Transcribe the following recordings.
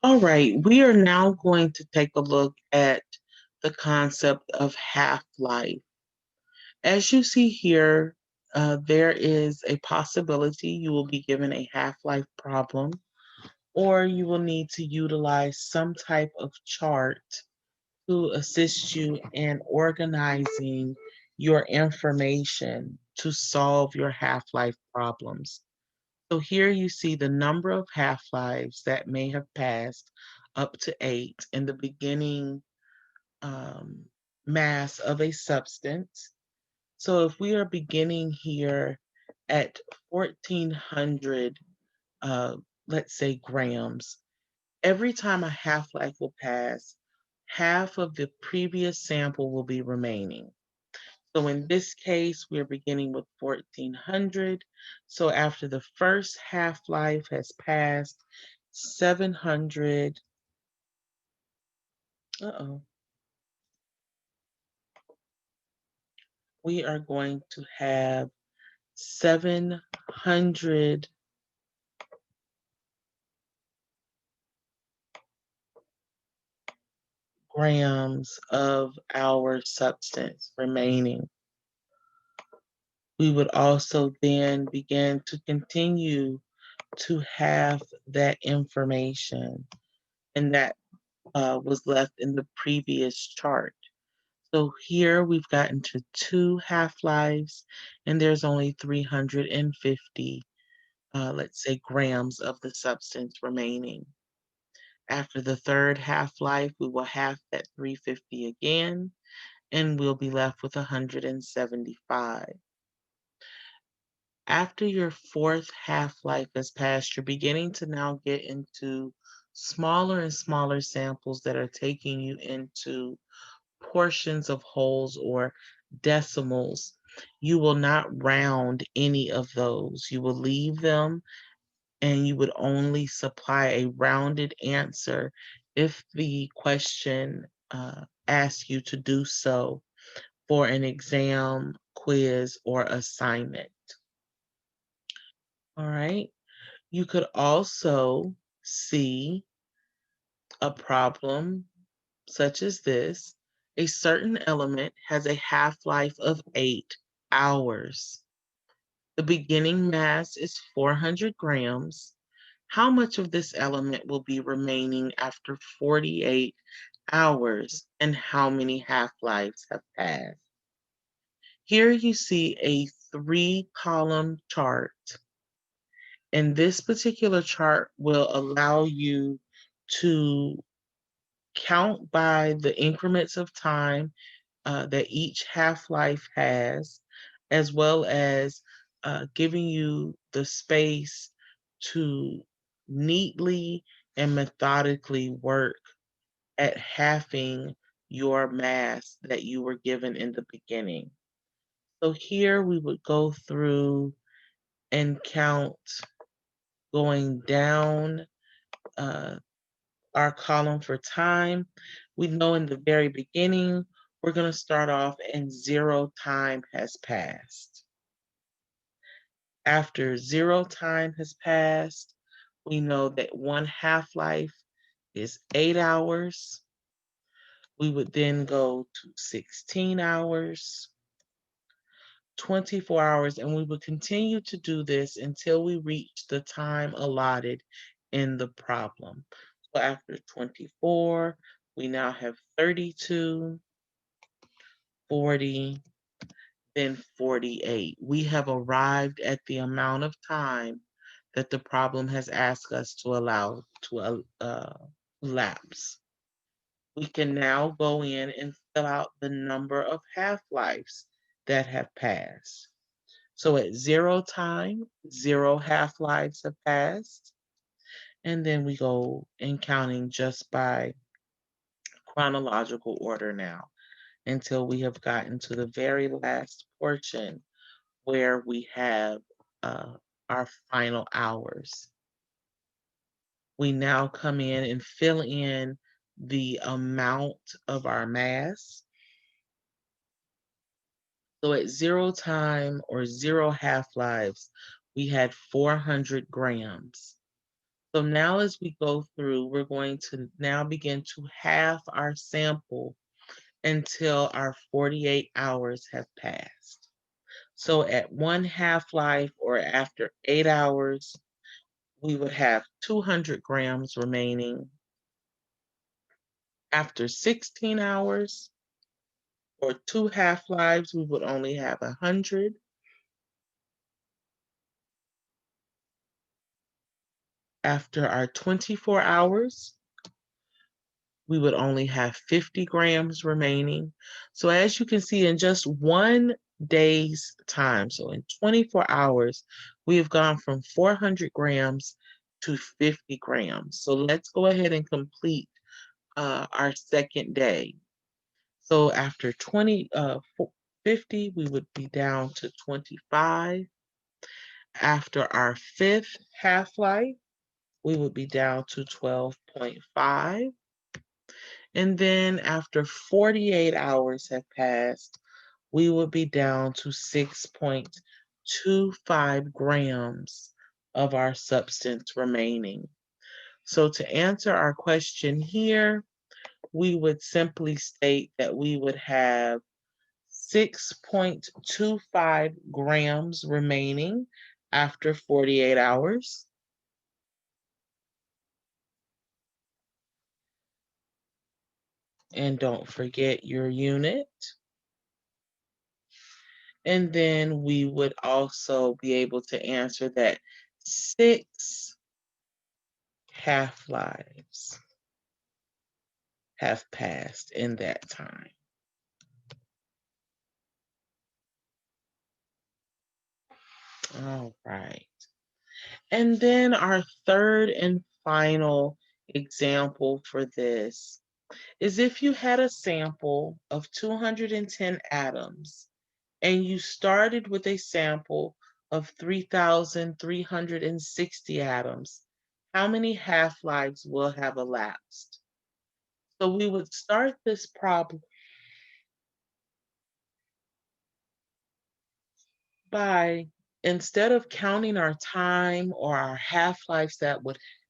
All right, we are now going to take a look at the concept of half-life. As you see here, there is a possibility you will be given a half-life problem, or you will need to utilize some type of chart to assist you in organizing your information to solve your half-life problems. So here you see the number of half-lives that may have passed up to 8 in the beginning um, mass of a substance. So if we are beginning here at 1400, let's say grams, every time a half-life will pass, half of the previous sample will be remaining. So in this case, we're beginning with 1400. So after the first half-life has passed, 700, uh-oh, we are going to have 700 grams of our substance remaining. We would also then begin to continue to have that information, and that was left in the previous chart. So here we've gotten to 2 half-lives, and there's only 350, let's say, grams of the substance remaining. After the third half-life, we will half that 350 again, and we'll be left with 175. After your fourth half-life has passed, you're beginning to now get into smaller and smaller samples that are taking you into portions of wholes or decimals. You will not round any of those. You will leave them, and you would only supply a rounded answer if the question asks you to do so for an exam, quiz, or assignment. All right. You could also see a problem such as this. A certain element has a half-life of 8 hours. The beginning mass is 400 grams. How much of this element will be remaining after 48 hours, and how many half-lives have passed? Here you see a 3-column chart, and this particular chart will allow you to count by the increments of time that each half-life has, as well as giving you the space to neatly and methodically work at halving your mass that you were given in the beginning. So here we would go through and count, going down uh, our column for time. We know in the very beginning, we're going to start off and 0 time has passed. After 0 time has passed, we know that 1 half-life is 8 hours. We would then go to 16 hours, 24 hours, and we would continue to do this until we reach the time allotted in the problem. So after 24, we now have 32, 40, then 48. We have arrived at the amount of time that the problem has asked us to allow to lapse. We can now go in and fill out the number of half-lives that have passed. So at 0 time, 0 half-lives have passed. And then we go in counting just by chronological order now until we have gotten to the very last portion where we have uh, our final hours. We now come in and fill in the amount of our mass. So at 0 time or 0 half-lives, we had 400 grams. So now as we go through, we're going to now begin to halve our sample until our 48 hours have passed. So at one half-life or after 8 hours, we would have 200 grams remaining. After 16 hours or 2 half-lives, we would only have 100. After our 24 hours, we would only have 50 grams remaining. So as you can see, in just 1 day's time, so in 24 hours, we have gone from 400 grams to 50 grams. So let's go ahead and complete our second day. So after 50, we would be down to 25. After our fifth half-life, we would be down to 12.5. And then after 48 hours have passed, we would be down to 6.25 grams of our substance remaining. So to answer our question here, we would simply state that we would have 6.25 grams remaining after 48 hours. And don't forget your unit. And then we would also be able to answer that 6 half-lives have passed in that time. All right. And then our third and final example for this is if you had a sample of 210 atoms and you started with a sample of 3,360 atoms, how many half-lives will have elapsed? So we would start this problem by, instead of counting our time or our half-lives that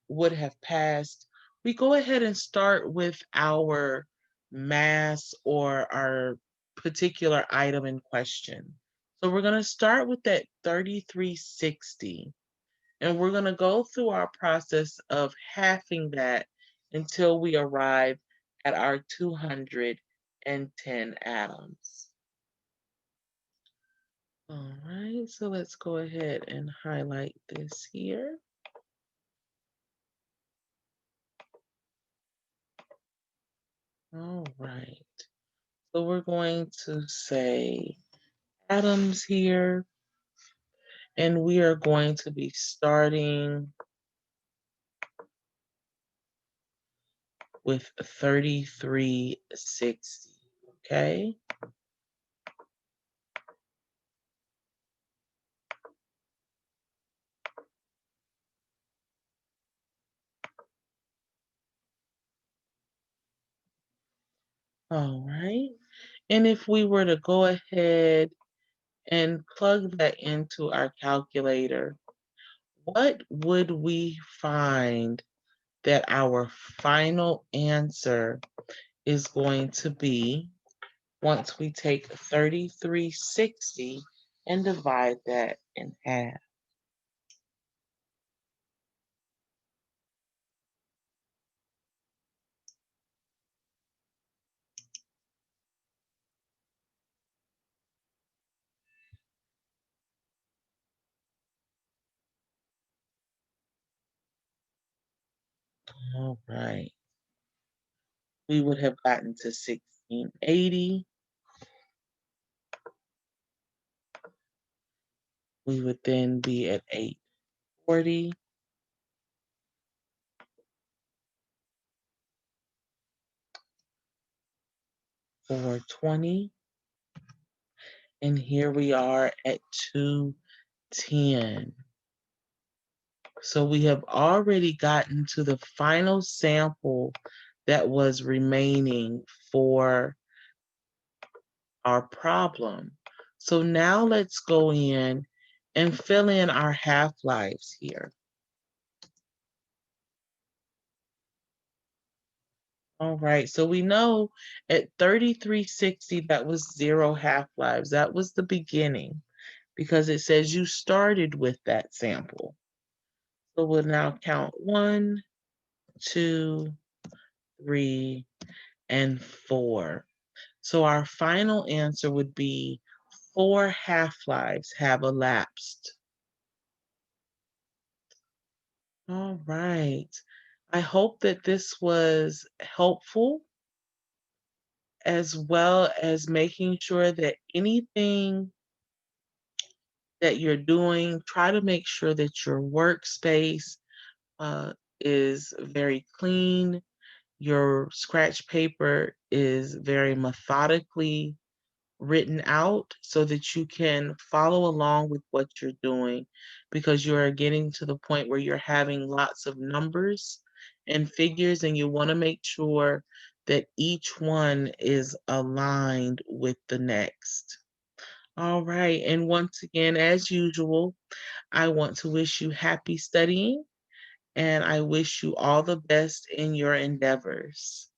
would have passed, we go ahead and start with our mass or our particular item in question. So we're going to start with that 3360, and we're going to go through our process of halving that until we arrive at our 210 atoms. All right, so let's go ahead and highlight this here. All right, so we're going to say atoms here, and we are going to be starting with 3360, okay? All right, and if we were to go ahead and plug that into our calculator, what would we find that our final answer is going to be once we take 3360 and divide that in half? All right. We would have gotten to 1680. We would then be at 840. 420. And here we are at 210. So we have already gotten to the final sample that was remaining for our problem. So now let's go in and fill in our half-lives here. All right, so we know at 3360 that was 0 half-lives. That was the beginning because it says you started with that sample. So we'll now count 1, 2, 3, and 4. So our final answer would be 4 half-lives have elapsed. All right. I hope that this was helpful, as well as making sure that anything that you're doing, try to make sure that your workspace uh, is very clean. Your scratch paper is very methodically written out so that you can follow along with what you're doing, because you are getting to the point where you're having lots of numbers and figures, and you want to make sure that each one is aligned with the next. All right. And once again, as usual, I want to wish you happy studying, and I wish you all the best in your endeavors.